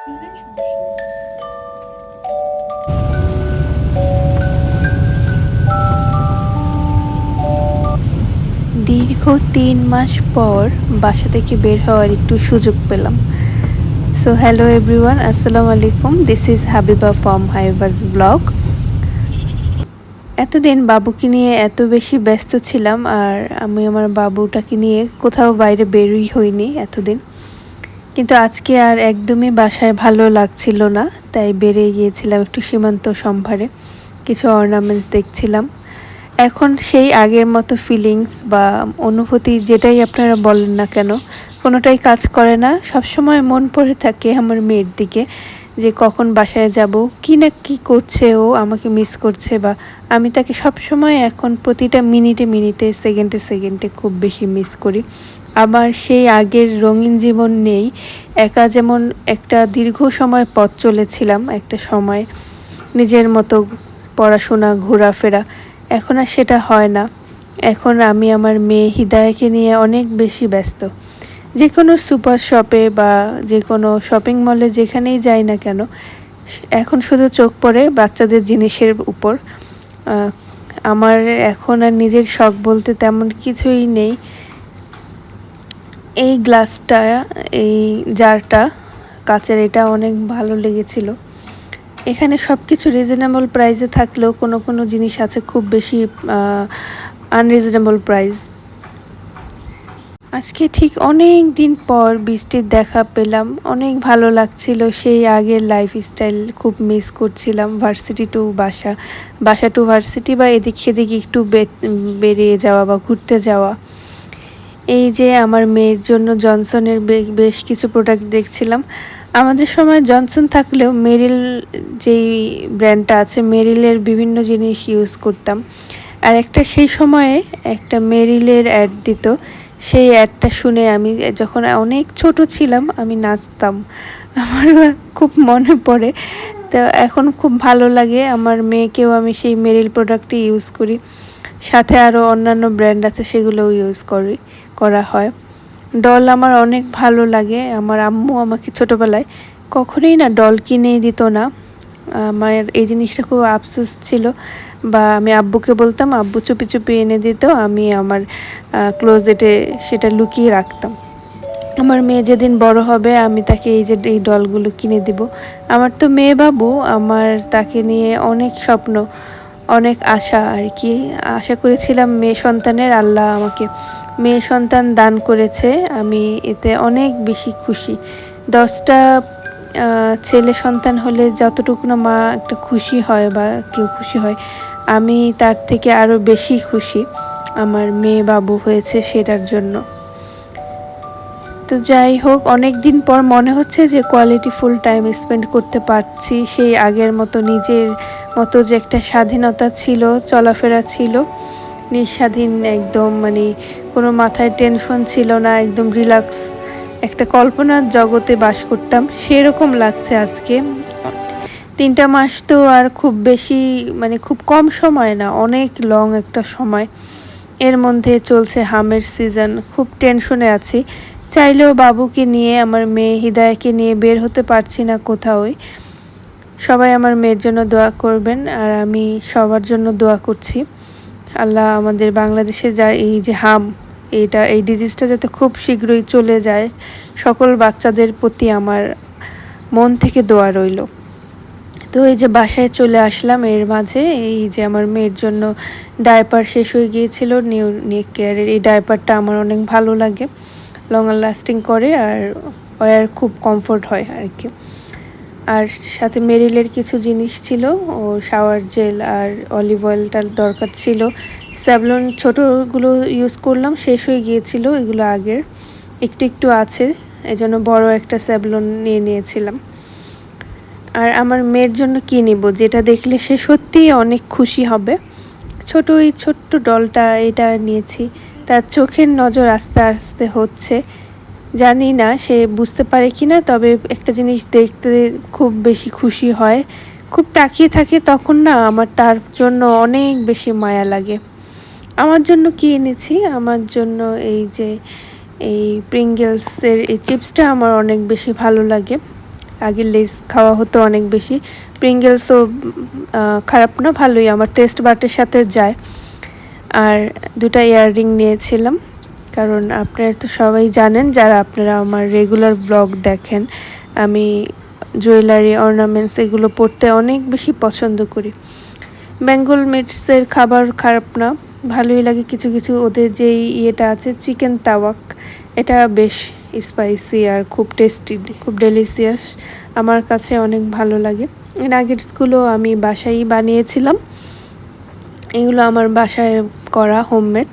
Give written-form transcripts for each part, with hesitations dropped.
Neden çalışıyorsun? দীর্ঘ ৩ মাস পর বাসা থেকে বের হওয়ার একটু সুযোগ পেলাম। সো হ্যালো এভরিওয়ান, আসসালামু আলাইকুম। This is Habiba from Habiba's blog. এতদিন বাবুকে নিয়ে এত বেশি ব্যস্ত ছিলাম, আর আমি আমার বাবুটাকে নিয়ে কোথাও বাইরে বেরই হইনি এতদিন। কিন্তু আজকে আর একদমই বাসায় ভালো লাগছিল না, তাই বেরিয়ে গিয়েছিলাম একটু সীমান্ত সম্ভারে। কিছু অর্নামেন্টস দেখছিলাম। এখন সেই আগের মতো ফিলিংস বা অনুভূতি, যেটাই আপনারা বলেন না কেন, কোনোটাই কাজ করে না। সবসময় মন পড়ে থাকে আমার মেয়ের দিকে, যে কখন বাসায় যাব, কি না কি করছে, ও আমাকে মিস করছে, বা আমি তাকে সবসময় এখন প্রতিটা মিনিটে মিনিটে সেকেন্ডে সেকেন্ডে খুব বেশি মিস করি। আমার সেই আগের রঙিন জীবন নেই। একা যেমন একটা দীর্ঘ সময় পথ চলেছিলাম, একটা সময় নিজের মতো পড়াশোনা, ঘোরাফেরা, এখন আর সেটা হয় না। এখন আমি আমার মেয়ে হিদায়াকে নিয়ে অনেক বেশি ব্যস্ত। যে কোনো সুপার শপে বা যে কোনো শপিং মলে যেখানেই যাই না কেন, এখন শুধু চোখ পড়ে বাচ্চাদের জিনিসের উপর। আমার এখন আর নিজের শখ বলতে তেমন কিছুই নেই। এই গ্লাসটা, এই জারটা কাচের, এটা অনেক ভালো লেগেছিল। এখানে সব কিছু রিজনেবল প্রাইসে থাকলেও কোনো কোনো জিনিস আছে খুব বেশি আনরিজনেবল প্রাইস। আজকে ঠিক অনেক দিন পর বৃষ্টির দেখা পেলাম, অনেক ভালো লাগছিল। সেই আগের লাইফস্টাইল খুব মিস করছিলাম। ভার্সিটি টু বাসা, বাসা টু ভার্সিটি, বা এদিক সেদিক একটু বেরিয়ে যাওয়া বা ঘুরতে যাওয়া। এই যে আমার মেয়ের জন্য জনসনের বেশ কিছু প্রোডাক্ট দেখছিলাম। আমাদের সময় জনসন থাকলেও মেরিল, যেই ব্র্যান্ডটা আছে, মেরিলের বিভিন্ন জিনিস ইউজ করতাম। আর একটা সেই সময়ে একটা মেরিলের অ্যাড দিত, সেই অ্যাডটা শুনে আমি যখন অনেক ছোট ছিলাম আমি নাচতাম। আমার খুব মনে পড়ে। তো এখন খুব ভালো লাগে। আমার মেয়েকেও আমি সেই মেরিল প্রোডাক্টই ইউজ করি। সাথে আরও অন্যান্য ব্র্যান্ড আছে, সেগুলোও ইউজ করা হয়। ডল আমার অনেক ভালো লাগে। আমার আম্মু আমাকে ছোটোবেলায় কখনোই না ডল কিনেই দিত না। আমার এই জিনিসটা খুব আফসোস ছিল, বা আমি আব্বুকে বলতাম, আব্বু চুপি চুপি এনে দিত, আমি আমার ক্লোজেটে সেটা লুকিয়ে রাখতাম। আমার মেয়ে যেদিন বড় হবে আমি তাকে এই ডলগুলো কিনে দিব। আমার তো মেয়ে বাবু, আমার তাকে নিয়ে অনেক স্বপ্ন, অনেক আশা আর কি। আশা করেছিলাম মেয়ে সন্তানের, আল্লাহ আমাকে মেয়ে সন্তান দান করেছে। আমি এতে অনেক বেশি খুশি। 10টা ছেলে সন্তান হলে যতটুকু না মা একটা খুশি হয় বা কেউ খুশি হয়, আমি তার থেকে আরও বেশি খুশি আমার মেয়ে বাবু হয়েছে সেটার জন্য। তো যাই হোক, অনেক দিন পর মনে হচ্ছে যে কোয়ালিটি ফুল টাইম স্পেন্ড করতে পারছি। সেই আগের মতো নিজের মতো যে একটা স্বাধীনতা ছিল, চলাফেরা ছিল, নিঃস্বাধীন একদম, মানে কোনো মাথায় টেনশন ছিল না, একদম রিল্যাক্স একটা কল্পনার জগতে বাস করতাম, সেরকম লাগছে আজকে। 3টা মাস তো আর খুব বেশি, মানে খুব কম সময় না, অনেক লং একটা সময়। এর মধ্যে চলছে হামের সিজন, খুব টেনশনে আছি। চাইলেও বাবুকে নিয়ে, আমার মেয়ে হিদায়াকে নিয়ে বের হতে পারছি না কোথাওই। সবাই আমার মেয়ের জন্য দোয়া করবেন, আর আমি সবার জন্য দোয়া করছি। আল্লাহ আমাদের বাংলাদেশে যা এই যে এই ডিজিজটা যাতে খুব শীঘ্রই চলে যায়, সকল বাচ্চাদের প্রতি আমার মন থেকে দোয়া রইল। তো এই যে বাসায় চলে আসলাম, এর মাঝে এই যে আমার মেয়ের জন্য ডায়পার শেষ হয়ে গিয়েছিল। নিউ নেক কেয়ারের এই ডায়পারটা আমার অনেক ভালো লাগে, লং লাস্টিং করে, আর ওয়ার খুব কমফোর্ট হয় আর কি। আর সাথে মেরিলের কিছু জিনিস ছিল, ও শাওয়ার জেল আর অলিভ অয়েলটার দরকার ছিল। স্যাভলন ছোটোগুলো ইউজ করলাম, শেষ হয়ে গিয়েছিল, এগুলো আগের একটু একটু আছে, এজন্য বড় একটা স্যাভলন নিয়ে নিয়েছিলাম। আর আমার মেয়ের জন্য কী নিব, যেটা দেখলে সে সত্যিই অনেক খুশি হবে। এই ছোট্ট ডলটা, এটা নিয়েছি। তার চোখের নজর আস্তে আস্তে হচ্ছে, জানি না সে বুঝতে পারে কি না, তবে একটা জিনিস দেখতে খুব বেশি খুশি হয়, খুব তাকিয়ে থাকে, তখন না আমার তার জন্য অনেক বেশি মায়া লাগে। আমার জন্য কী এনেছি, আমার জন্য এই প্রিঙ্গেলসের এই চিপসটা আমার অনেক বেশি ভালো লাগে। আগে লেস খাওয়া হতো অনেক বেশি। প্রিঙ্গেলসও খারাপ না, ভালোই, আমার টেস্ট বাটের সাথে যায়। আর দুটা ইয়াররিং নিয়েছিলাম, কারণ আপনারা তো সবাই জানেন যারা আপনারা আমার রেগুলার ব্লগ দেখেন, আমি জুয়েলারি অর্নামেন্টস এগুলো পরতে অনেক বেশি পছন্দ করি। বেঙ্গল মিটসের খাবার খারাপ না, ভালোই লাগে কিছু কিছু। ওদের যেই ইয়েটা আছে চিকেন তাওয়াক, এটা বেশ স্পাইসি আর খুব টেস্টি, খুব ডেলিশিয়াস, আমার কাছে অনেক ভালো লাগে। এই নাগেটসগুলো আমি বাসায় বানিয়েছিলাম, এগুলো আমার বাসায় করা হোমমেড।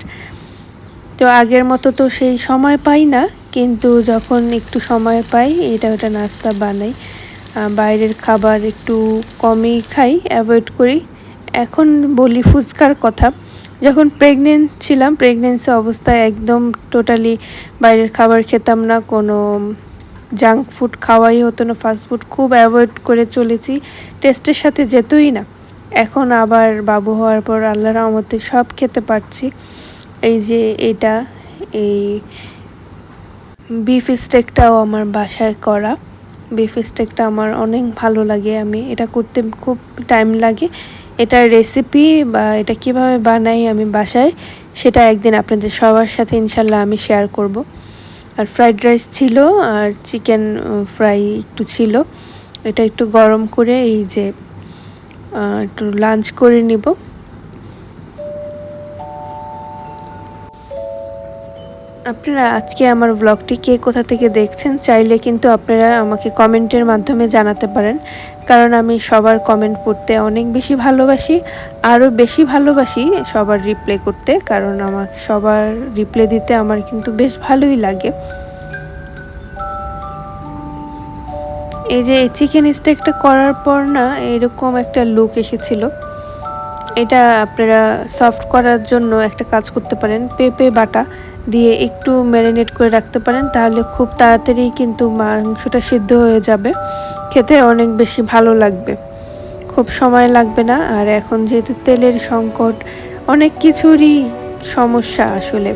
তো আগের মতো তো সেই সময় পাই না, কিন্তু যখন একটু সময় পাই এটা ওটা নাস্তা বানাই। বাইরের খাবার একটু কমই খাই, অ্যাভয়েড করি। এখন বলি ফুচকার কথা, যখন প্রেগনেন্ট ছিলাম, প্রেগনেন্সি অবস্থায় একদম টোটালি বাইরের খাবার খেতাম না, কোনো জাঙ্ক ফুড খাওয়াই হতো না, ফাস্ট ফুড খুব অ্যাভয়েড করে চলেছি, টেস্টের সাথে যেতই না। এখন আবার বাবু হওয়ার পর আল্লাহর রহমতে সব খেতে পারছি। এই যে এটা, এই বিফ স্টেকটাও আমার বাসায় করা। বিফ স্টেকটা আমার অনেক ভালো লাগে, আমি এটা করতে খুব টাইম লাগে। এটার রেসিপি বা এটা কিভাবে বানাই আমি বাসায়, সেটা একদিন আপনাদের সবার সাথে ইনশাল্লাহ আমি শেয়ার করব। আর ফ্রাইড রাইস ছিল, আর চিকেন ফ্রাই একটু ছিল। এটা একটু গরম করে এই যে একটু লাঞ্চ করে নিব। আপনারা আজকে আমার ব্লগটি কে কোথা থেকে দেখছেন চাইলে কিন্তু আপনারা আমাকে কমেন্টের মাধ্যমে জানাতে পারেন, কারণ আমি সবার কমেন্ট পড়তে অনেক বেশি ভালোবাসি, আরও বেশি ভালোবাসি সবার রিপ্লাই করতে, কারণ আমার সবার রিপ্লাই দিতে আমার কিন্তু বেশ ভালোই লাগে। এই যে চিকেন স্টেকটা করার পর না এরকম একটা লুক এসেছিল। এটা আপনারা সফট করার জন্য একটা কাজ করতে পারেন, পেঁপে বাটা দিয়ে একটু ম্যারিনেট করে রাখতে পারেন, তাহলে খুব তাড়াতাড়ি কিন্তু মাংসটা সিদ্ধ হয়ে যাবে, খেতে অনেক বেশি ভালো লাগবে, খুব সময় লাগবে না। আর এখন যেহেতু তেলের সংকট, অনেক কিছুরই সমস্যা আসলে,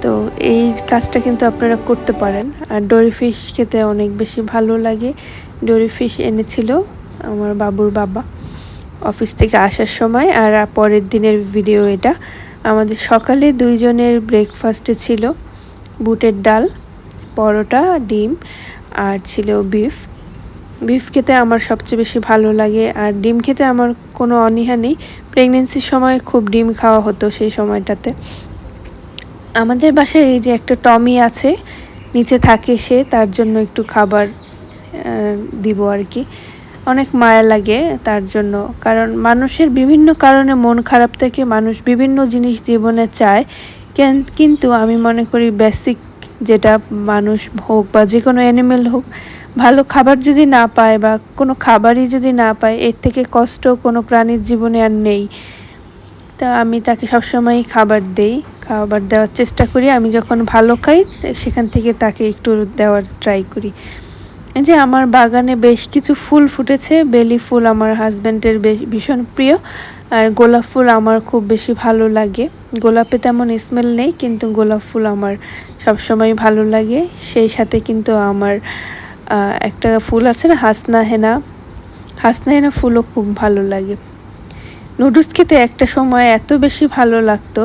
তো এই কাজটা কিন্তু আপনারা করতে পারেন। আর ডোরি ফিশ খেতে অনেক বেশি ভালো লাগে। ডোরি ফিশ এনেছিল আমার বাবুর বাবা অফিস থেকে আসার সময়। আর পরের দিনের ভিডিও এটা। আমাদের সকালে দুইজনের ব্রেকফাস্টে ছিল বুটের ডাল, পরোটা, ডিম, আর ছিল বিফ। বিফ খেতে আমার সবচেয়ে বেশি ভালো লাগে, আর ডিম খেতে আমার কোনো অনীহা নেই। প্রেগনেন্সির সময় খুব ডিম খাওয়া হতো সেই সময়টাতে। আমাদের বাসায় এই যে একটা টমি আছে, নিচে থাকে সে, তার জন্য একটু খাবার দিব আর কি। অনেক মায়া লাগে তার জন্য, কারণ মানুষের বিভিন্ন কারণে মন খারাপ থেকে মানুষ বিভিন্ন জিনিস জীবনে চায়, কিন্তু আমি মনে করি বেসিক যেটা মানুষ হোক বা যে কোনো অ্যানিমেল হোক, ভালো খাবার যদি না পায় বা কোনো খাবারই যদি না পায়, এর থেকে কষ্ট কোনো প্রাণীর জীবনে আর নেই। তা আমি তাকে সবসময়ই খাবার দেওয়ার চেষ্টা করি। আমি যখন ভালো খাই সেখান থেকে তাকে একটু দেওয়ার ট্রাই করি। এই যে আমার বাগানে বেশ কিছু ফুল ফুটেছে। বেলি ফুল আমার হাজব্যান্ডের ভীষণ প্রিয়, আর গোলাপ ফুল আমার খুব বেশি ভালো লাগে। গোলাপে তেমন স্মেল নেই, কিন্তু গোলাপ ফুল আমার সবসময় ভালো লাগে। সেই সাথে কিন্তু আমার একটা ফুল আছে না, হাসনা হেনা ফুলও খুব ভালো লাগে। নুডলস খেতে একটা সময় এত বেশি ভালো লাগতো,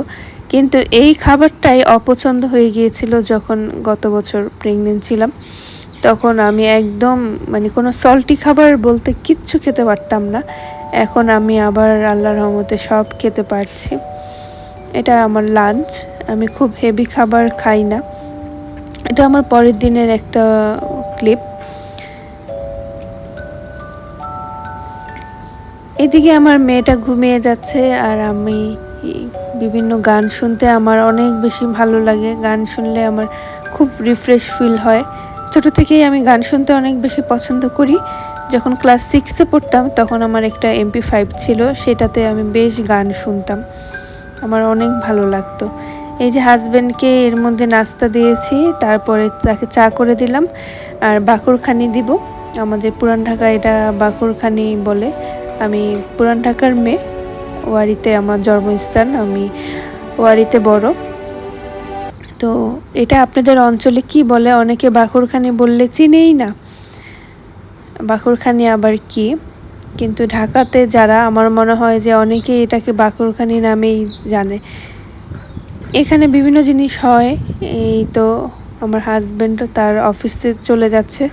কিন্তু এই খাবারটাই অপছন্দ হয়ে গিয়েছিল যখন গত বছর প্রেগনেন্ট ছিলাম। তখন আমি একদম কোনো সল্টি খাবার বলতে কিচ্ছু খেতে পারতাম না। এখন আমি আবার আল্লাহর রহমতে সব খেতে পারছি। এটা আমার লাঞ্চ, আমি খুব হেভি খাবার খাই না। এটা আমার পরের দিনের একটা ক্লিপ। এদিকে আমার মেয়েটা ঘুমিয়ে যাচ্ছে, আর আমি বিভিন্ন গান শুনতে আমার অনেক বেশি ভালো লাগে। গান শুনলে আমার খুব রিফ্রেশ ফিল হয়। ছোট থেকেই আমি গান শুনতে অনেক বেশি পছন্দ করি। যখন ক্লাস 6-এ পড়তাম তখন আমার একটা MP5 ছিল, সেটাতে আমি বেশ গান শুনতাম, আমার অনেক ভালো লাগতো। এই যে হাজব্যান্ডকে এর মধ্যে নাস্তা দিয়েছি, তারপরে তাকে চা করে দিলাম, আর বাকুরখানি দিব। আমাদের পুরান ঢাকা এটা বাকুরখানি বলে। আমি পুরান ঢাকার মেয়ে, ওয়ারিতে আমার জন্মস্থান, আমি ওয়ারিতে বড়। তো এটা আপনাদের অঞ্চলে কি বলে, অনেকে বাকুরখানি বললে চিনেই না। বাকরখানি আবার কি, কিন্তু ঢাকাতে যারা, আমার মনে হয় যে অনেকেই এটাকে বাকরখানি নামেই জানে। এখানে বিভিন্ন জিনিস হয়। এই তো আমার হাজব্যান্ডও তার অফিসে চলে যাচ্ছে,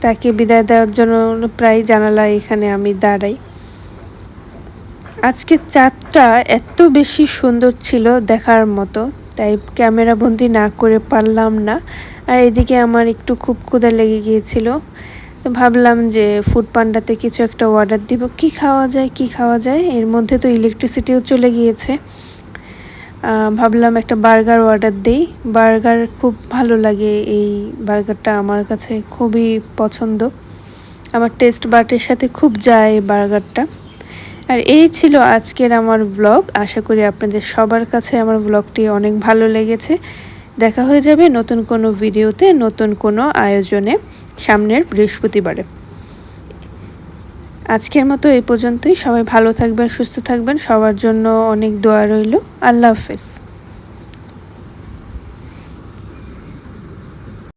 তাকে বিদায় দেওয়ার জন্য প্রায় জানালায় এখানে আমি দাঁড়াই। আজকে চাঁদটা এত বেশি সুন্দর ছিল দেখার মতো, তাই ক্যামেরা বন্দি না করে পারলাম না। আর এদিকে আমার একটু খুব ক্ষুধা লেগে গিয়েছিল, তো ভাবলাম যে ফুড পান্ডাতে কিছু একটা অর্ডার দিব। কি খাওয়া যায়, এর মধ্যে তো ইলেকট্রিসিটিও চলে গিয়েছে। ভাবলাম একটা বার্গার অর্ডার দিই। বার্গার খুব ভালো লাগে, এই বার্গারটা আমার কাছে খুবই পছন্দ, আমার টেস্ট বাটের সাথে খুব যায় এই বার্গারটা। আর এই ছিল আজকের আমার ব্লগ। আশা করি আপনাদের সবার কাছে আমার ব্লগটি অনেক ভালো লেগেছে। দেখা হয়ে যাবে নতুন কোনো ভিডিওতে, নতুন কোনো আয়োজনে সামনের বৃহস্পতিবারে। আজকের মতো এই পর্যন্তই। সবাই ভালো থাকবেন, সুস্থ থাকবেন, সবার জন্য অনেক দোয়া রইল। আল্লাহ হাফেজ।